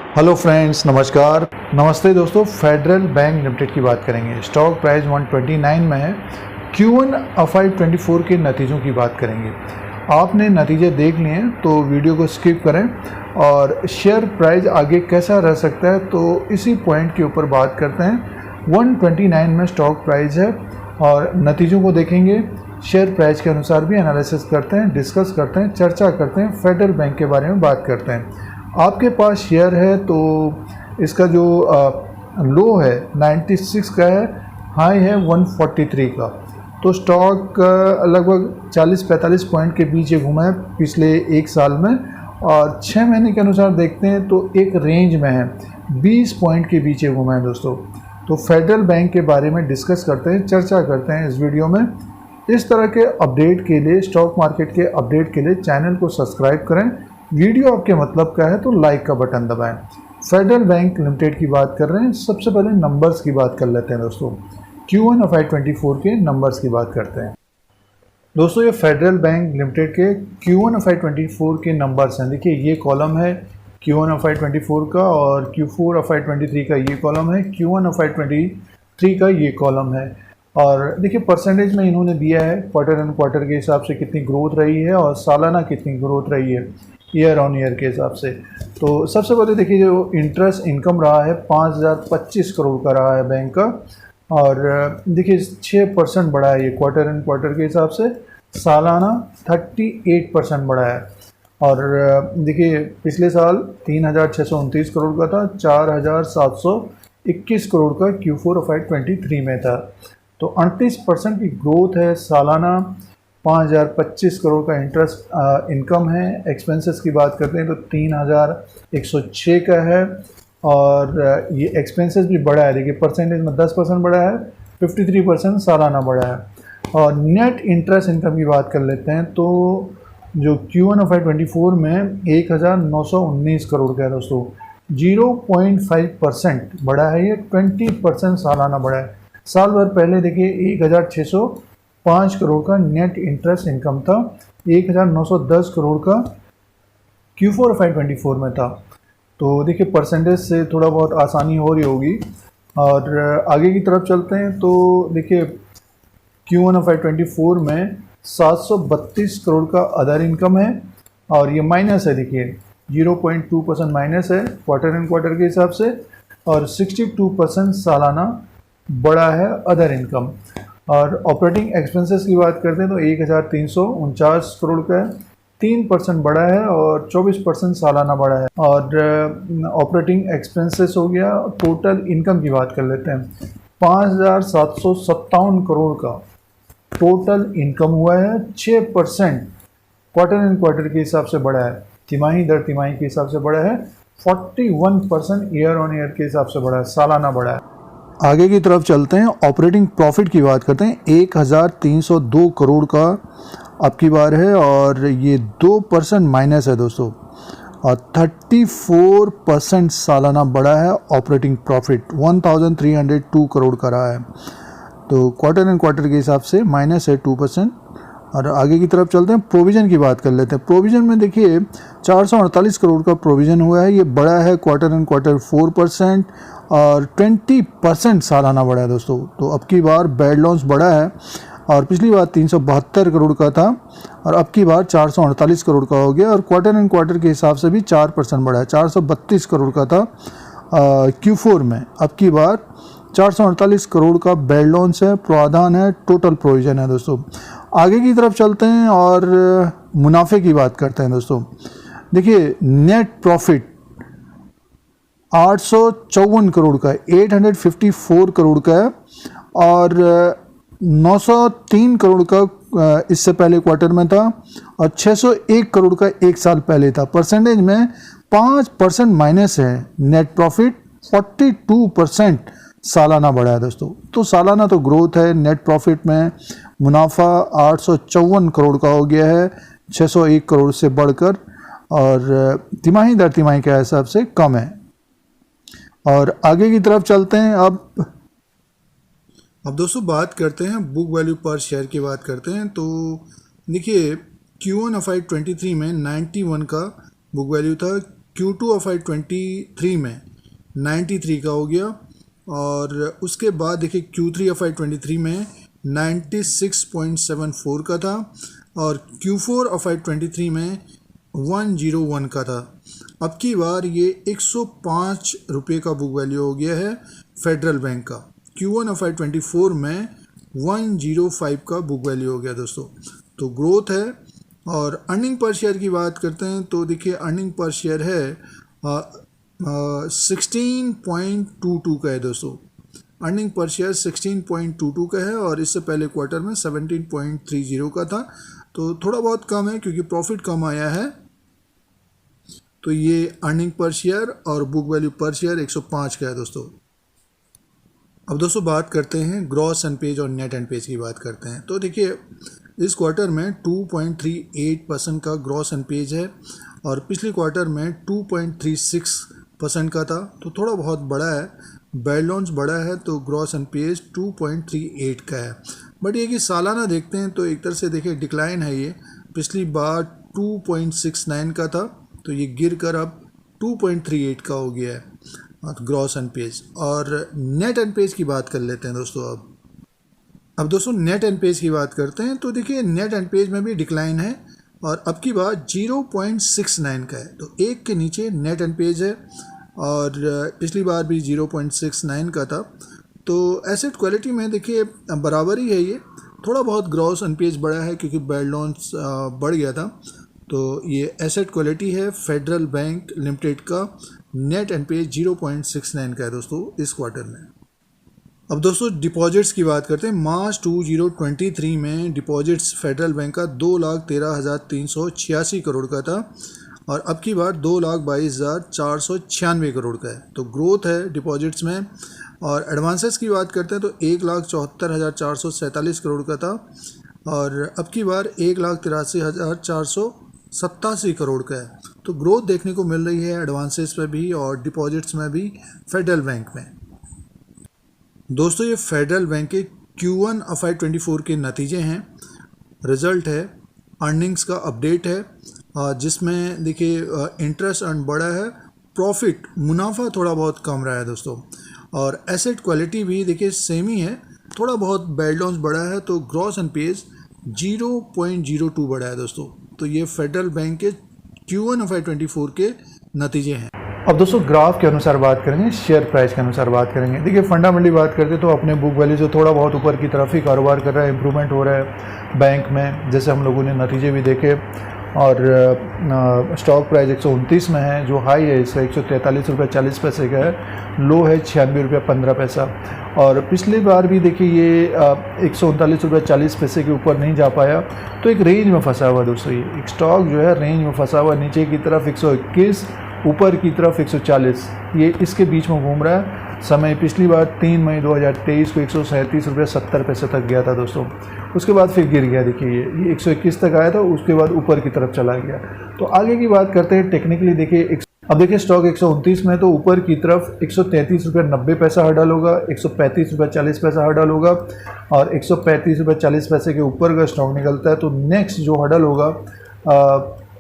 Hello friends, नमस्कार। नमस्ते दोस्तों। फेडरल बैंक लिमिटेड की बात करेंगे। स्टॉक प्राइस 129 में है। Q1 FY24 के नतीजों की बात करेंगे। आपने नतीजे देख लिए हैं तो वीडियो को स्किप करें और शेयर प्राइस आगे कैसा रह सकता है तो इसी पॉइंट के ऊपर बात करते हैं। 129 में स्टॉक प्राइस है और नतीजों को देखेंगे। शेयर प्राइस के अनुसार भी एनालिसिस करते हैं, डिस्कस करते हैं, चर्चा करते हैं, फेडरल बैंक के बारे में बात करते हैं। आपके पास शेयर है तो इसका जो लो है 96 का है, हाई है 143 का। तो स्टॉक लगभग 40-45 पॉइंट के बीच घूमा है पिछले एक साल में, और 6 महीने के अनुसार देखते हैं तो एक रेंज में है, 20 पॉइंट के बीच घूमा है दोस्तों। तो फेडरल बैंक के बारे में डिस्कस करते हैं, चर्चा करते हैं इस वीडियो में। इस तरह के अपडेट के लिए, स्टॉक मार्केट के अपडेट के लिए चैनल को सब्सक्राइब करें। वीडियो आपके मतलब का है तो लाइक का बटन दबाएं। फेडरल बैंक लिमिटेड की बात कर रहे हैं। सबसे पहले नंबर्स की बात कर लेते हैं दोस्तों। Q1 FY24 के नंबर्स की बात करते हैं दोस्तों। ये फेडरल बैंक लिमिटेड के Q1 FY24 के नंबर्स हैं। देखिए, ये कॉलम है Q1 FY24 का और Q4 FY23 का ये कॉलम है, Q1 FY23 का ये कॉलम है। और देखिए, परसेंटेज में इन्होंने दिया है क्वार्टर एंड क्वार्टर के हिसाब से कितनी ग्रोथ रही है और सालाना कितनी ग्रोथ रही है ईयर ऑन ईयर के हिसाब से। तो सबसे पहले देखिए, जो इंटरेस्ट इनकम रहा है 5025 करोड़ का रहा है बैंक का। और देखिए 6% बढ़ा है ये क्वार्टर एंड क्वार्टर के हिसाब से। सालाना 38% बढ़ा है। और देखिए, पिछले साल 3629 करोड़ का था, 4721 करोड़ का Q4 FY23 में था। तो 38% की ग्रोथ है सालाना। 5025 करोड़ का इंटरेस्ट इनकम है। एक्सपेंसेस की बात करते हैं तो 3106 का है। और ये एक्सपेंसेस भी बढ़ा है। देखिए, परसेंटेज में 10% बढ़ा है, 53% सालाना बढ़ा है। और नेट इंटरेस्ट इनकम की बात कर लेते हैं तो जो Q1 FY24 में 1919 करोड़ का है दोस्तों, 0.5% बढ़ा है। ये 20% सालाना बढ़ा है। साल भर पहले देखिए 1605 करोड़ का नेट इंटरेस्ट इनकम था, 1910 करोड़ का Q4 FY24 में था। तो देखिए, परसेंटेज से थोड़ा बहुत आसानी हो रही होगी। और आगे की तरफ चलते हैं तो देखिए, Q1 FY24 में 732 करोड़ का अदर इनकम है और ये माइनस है। देखिए 0.2% माइनस है क्वार्टर एंड क्वार्टर के हिसाब से, और 62% सालाना बड़ा है अदर इनकम। और ऑपरेटिंग एक्सपेंसेस की बात करते हैं तो 1349 करोड़ का है, 3% बढ़ा है और 24% सालाना बढ़ा है। और ऑपरेटिंग एक्सपेंसेस हो गया। टोटल इनकम की बात कर लेते हैं, 5757 करोड़ का टोटल इनकम हुआ है। 6% क्वार्टर एंड क्वार्टर के हिसाब से बढ़ा है, तिमाही दर तिमाही के हिसाब से बढ़ा है। 41% ईयर ऑन ईयर के हिसाब से बढ़ा है, सालाना बढ़ा है। आगे की तरफ चलते हैं, ऑपरेटिंग प्रॉफिट की बात करते हैं। 1302 करोड़ का अब की बार है और ये 2% माइनस है दोस्तों। और 34% सालाना बढ़ा है ऑपरेटिंग प्रॉफिट, 1302 करोड़ का रहा है। तो क्वार्टर एंड क्वार्टर के हिसाब से माइनस है 2%। और आगे की तरफ चलते हैं, प्रोविज़न की बात कर लेते हैं। प्रोविज़न में देखिए 448 करोड़ का प्रोविज़न हुआ है। ये बड़ा है क्वार्टर एंड क्वार्टर 4% और 20% सालाना बढ़ा है दोस्तों। तो अब की बार बैड लोन्स बढ़ा है और पिछली बार 372 करोड़ का था और अब की बार 448 करोड़ का हो गया। और क्वार्टर एंड क्वार्टर के हिसाब से भी 4% बढ़ा है, 432 करोड़ का था Q4 में। अब की बार 448 करोड़ का बैड लोन्स है, प्रावधान है, टोटल प्रोविज़न है दोस्तों। आगे की तरफ चलते हैं और मुनाफे की बात करते हैं दोस्तों। देखिए, नेट प्रॉफिट 854 करोड़ का है, 854 करोड़ का है। और 903 करोड़ का इससे पहले क्वार्टर में था और 601 करोड़ का एक साल पहले था। परसेंटेज में 5% माइनस है। नेट प्रॉफिट 42% सालाना बढ़ा है दोस्तों। तो सालाना तो ग्रोथ है। नेट प्रॉफिट में मुनाफा 854 करोड़ का हो गया है, 601 करोड़ से बढ़कर, और तिमाही दर तिमाही के हिसाब से कम है। और आगे की तरफ चलते हैं। अब दोस्तों बात करते हैं बुक वैल्यू पर शेयर की बात करते हैं। तो देखिए, Q1 FY23 में 91 का बुक वैल्यू था, Q2 FY 23 में 93 का हो गया, और उसके बाद देखिए Q3 FY 23 में 96.74 का था, और Q4 FY 23 में 101 का था। अब की बार ये 105 रुपये का बुक वैल्यू हो गया है फेडरल बैंक का। Q1 FY 24 में 105 का बुक वैल्यू हो गया दोस्तों। तो ग्रोथ है। और अर्निंग पर शेयर की बात करते हैं तो देखिए अर्निंग पर शेयर है 16.22 का है दोस्तों। अर्निंग पर शेयर 16.22 का है, और इससे पहले क्वार्टर में 17.30 का था। तो थोड़ा बहुत कम है क्योंकि प्रॉफिट कम आया है। तो ये अर्निंग पर शेयर और बुक वैल्यू पर शेयर 105 का है दोस्तों। अब दोस्तों बात करते हैं ग्रॉस एनपीए और नेट एनपीए की बात करते हैं। तो देखिए इस क्वार्टर में 2.38% का ग्रॉस एनपीए है, और पिछले क्वार्टर में 2.36% का था। तो थोड़ा बहुत बड़ा है, बैड लोन्स बड़ा है, तो ग्रॉस एनपीए 2.38 का है। बट ये कि सालाना देखते हैं तो एक तरह से देखिए डिक्लाइन है। ये पिछली बार 2.69 का था, तो ये गिर कर अब 2.38 का हो गया है ग्रॉस एनपीए। और नेट एनपीए की बात कर लेते हैं दोस्तों। अब दोस्तों नेट एनपीए की बात करते हैं तो देखिए नेट एनपीए में भी डिक्लाइन है, और अब की बार 0.69 का है। तो एक के नीचे नेट एनपीए है, और पिछली बार भी 0.69 का था। तो एसेट क्वालिटी में देखिए बराबर ही है। ये थोड़ा बहुत ग्रॉस एनपीए बढ़ा है क्योंकि बैड लोन्स बढ़ गया था। तो ये एसेट क्वालिटी है फेडरल बैंक लिमिटेड का। नेट एनपीए 0.69 का है दोस्तों इस क्वार्टर में। अब दोस्तों डिपॉजिट्स की बात करते हैं। मार्च 2023 में डिपॉजिट्स फेडरल बैंक का 2,13,386 करोड़ का था, और अब की बार 2,22,496 करोड़ का है। तो ग्रोथ है डिपॉजिट्स में। और एडवांसेस की बात करते हैं तो 1,74,447 करोड़ का था, और अब की बार 1,83,487 करोड़ का है। तो ग्रोथ देखने को मिल रही है एडवांसेस में भी और डिपॉजिट्स में भी फेडरल बैंक में। दोस्तों ये फेडरल बैंक के Q1 FY 24 के नतीजे हैं, रिजल्ट है, अर्निंग्स का अपडेट है, जिसमें देखिए इंटरेस्ट अर्न बढ़ा है, प्रॉफिट मुनाफा थोड़ा बहुत कम रहा है दोस्तों, और एसेट क्वालिटी भी देखिए सेम ही है, थोड़ा बहुत बैड लोन्स बढ़ा है। तो ग्रॉस एनपीए 0.02 बढ़ा है दोस्तों। तो ये फेडरल बैंक के Q1 FY 24 के नतीजे हैं। अब दोस्तों ग्राफ के अनुसार बात करेंगे, शेयर प्राइस के अनुसार बात करेंगे। देखिए फंडामेंटली बात करते तो अपने बुक वैल्यू से थोड़ा बहुत ऊपर की तरफ ही कारोबार कर रहा है, इंप्रूवमेंट हो रहा है बैंक में, जैसे हम लोगों ने नतीजे भी देखे। और स्टॉक प्राइस 129 में है, जो हाई है इसका 143 रुपये 40 पैसे का है, लो है 96 रुपये 15 पैसा। और पिछली बार भी देखिए ये 139 रुपये 40 पैसे के ऊपर नहीं जा पाया, तो एक रेंज में फंसा हुआ दोस्तों। ये एक स्टॉक जो है रेंज में फंसा हुआ, नीचे की तरफ 121, ऊपर की तरफ 140, ये इसके बीच में घूम रहा है। समय पिछली बार 3 मई 2023 को 137 रुपये 70 पैसे तक गया था दोस्तों। उसके बाद फिर गिर गया, देखिए ये 121 तक आया था, उसके बाद ऊपर की तरफ चला गया। तो आगे की बात करते हैं टेक्निकली। देखिए अब देखिए स्टॉक 129 में, तो ऊपर की तरफ 133 रुपये 90 पैसा हर्डल होगा, 135 रुपये 40 पैसा हर्डल होगा, और 135 रुपये 40 पैसे के ऊपर का स्टॉक निकलता है तो नेक्स्ट जो हर्डल होगा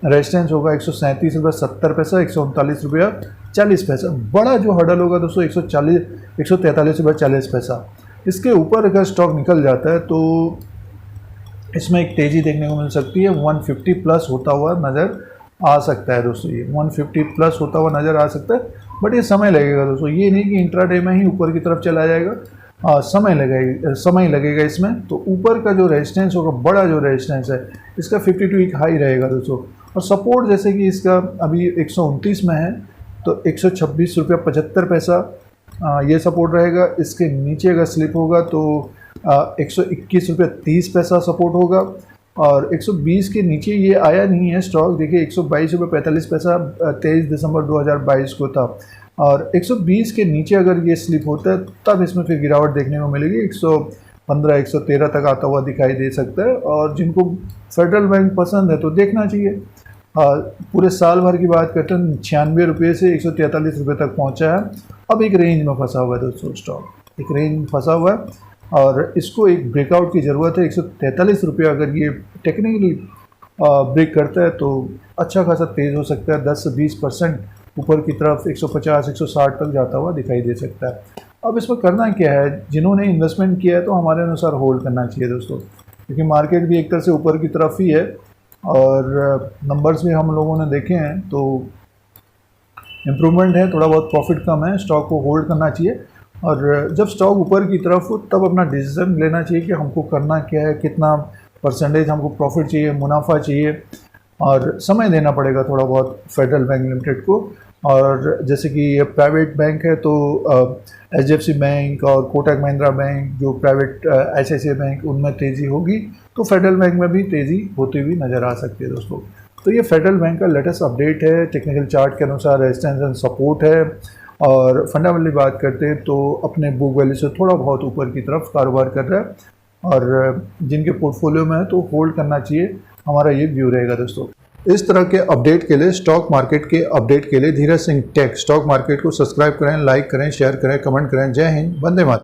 रेजिस्टेंस होगा 137 रुपये 70 पैसा, 139 रुपया 40 पैसा। बड़ा जो हर्डल होगा दोस्तों 143 रुपये 40 पैसा। इसके ऊपर अगर स्टॉक निकल जाता है तो इसमें एक तेज़ी देखने को मिल सकती है, 150 प्लस होता हुआ नज़र आ सकता है दोस्तों। ये 150 प्लस होता हुआ नज़र आ सकता है, बट ये समय लगेगा दोस्तों। ये नहीं कि इंट्राडे में ही ऊपर की तरफ चला जाएगा, समय लगेगा इसमें। तो ऊपर का जो रेजिस्टेंस होगा, बड़ा जो रेजिस्टेंस है इसका 52 एक हाई रहेगा दोस्तों। और सपोर्ट जैसे कि इसका अभी 129 में है तो 126 रुपया 75 पैसा ये सपोर्ट रहेगा। इसके नीचे अगर स्लिप होगा तो 121 रुपये 30 पैसा सपोर्ट होगा, और 120 के नीचे ये आया नहीं है स्टॉक। देखिए 122 रुपये 45 पैसा 23 दिसंबर 2022 को था, और 120 के नीचे अगर ये स्लिप होता है तब इसमें फिर गिरावट देखने को मिलेगी। 115 113 तक आता हुआ दिखाई दे सकता है, और जिनको फेडरल बैंक पसंद है तो देखना चाहिए। पूरे साल भर की बात करते हैं 96 रुपये से 143 रुपये तक पहुंचा है। अब एक रेंज में फंसा हुआ है दोस्तों, स्टॉक एक रेंज में फंसा हुआ है, और इसको एक ब्रेकआउट की ज़रूरत है। 143 रुपये अगर ये टेक्निकली ब्रेक करता है तो अच्छा खासा तेज़ हो सकता है, 10 से 20% ऊपर की तरफ 150 160 तक जाता हुआ दिखाई दे सकता है। अब इसमें करना क्या है, जिन्होंने इन्वेस्टमेंट किया है तो हमारे अनुसार होल्ड करना चाहिए दोस्तों, क्योंकि मार्केट भी एक तरह से ऊपर की तरफ ही है और नंबर्स भी हम लोगों ने देखे हैं तो इम्प्रूवमेंट है, थोड़ा बहुत प्रॉफिट कम है, स्टॉक को होल्ड करना चाहिए। और जब स्टॉक ऊपर की तरफ हो तब अपना डिसीजन लेना चाहिए कि हमको करना क्या है, कितना परसेंटेज हमको प्रॉफिट चाहिए, मुनाफा चाहिए, और समय देना पड़ेगा थोड़ा बहुत फेडरल बैंक लिमिटेड को। और जैसे कि ये प्राइवेट बैंक है तो HDFC बैंक और कोटक महिंद्रा बैंक जो प्राइवेट ICICI बैंक, उनमें तेज़ी होगी तो फेडरल बैंक में भी तेज़ी होती हुई नज़र आ सकती है दोस्तों। तो ये फेडरल बैंक का लेटेस्ट अपडेट है, टेक्निकल चार्ट के अनुसार रेजिस्टेंस एंड सपोर्ट है। और फंडामेंटली बात करते हैं तो अपने बुक वैल्यू से थोड़ा बहुत ऊपर की तरफ कारोबार कर रहा है और जिनके पोर्टफोलियो में है तो होल्ड करना चाहिए, हमारा ये व्यू रहेगा दोस्तों। इस तरह के अपडेट के लिए, स्टॉक मार्केट के अपडेट के लिए Dheeraj Singh take stock market को सब्सक्राइब करें, लाइक करें, शेयर करें, कमेंट करें। जय हिंद, वंदे मातरम।